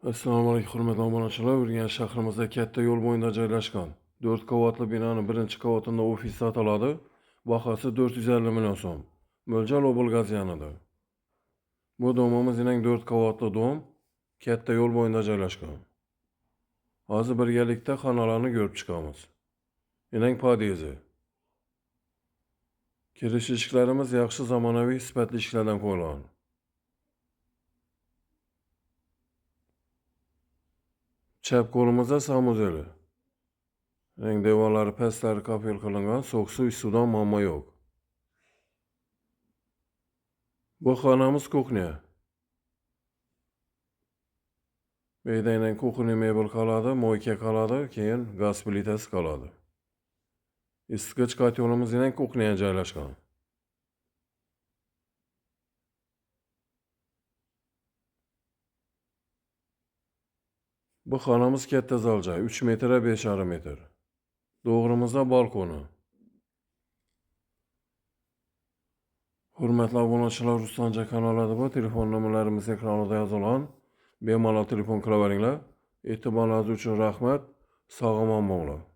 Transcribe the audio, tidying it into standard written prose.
Assalomu alaykum, hurmatli obunachilar. Urganch shahrimizda katta yo'l bo'yida joylashgan 4 qavatli binoning birinchi qavatida ofis sotiladi. Bahosi 450 million so'm. Mo'ljal Obul gaz yanida. Bu domimiz 4 qavatli dom, katta yo'l bo'yida joylashgan. Hozir birgalikda xonalarni ko'rib chiqamiz. Podiyezi. Kirish eshiklarimiz yaxshi zamonaviy sifatli eshiklardan qo'yilgan. Chap qo'limizda sanuzeli. Devorlari pastlari kapel qilingan, so'q suv, suvdan muammo yo'q. Bu xonamiz kuxnya. Bu yerda kuxnya mebel qoladi, moyka qoladi, keyin gaz plitasi qoladi. Isitgich kotyolimiz kuxnyaga joylashgan. Bu xonamiz katta zaljoy, 3 metr 5,5 metr. To'g'rimizda balkoni. Hurmatli obunachilar, Ruslancha kanalida bu telefon nomerlarimiz ekranida yozilgan. Bemalol telefon qilaveringlar. E'tiboringiz uchun rahmat. Sog'lom bo'linglar.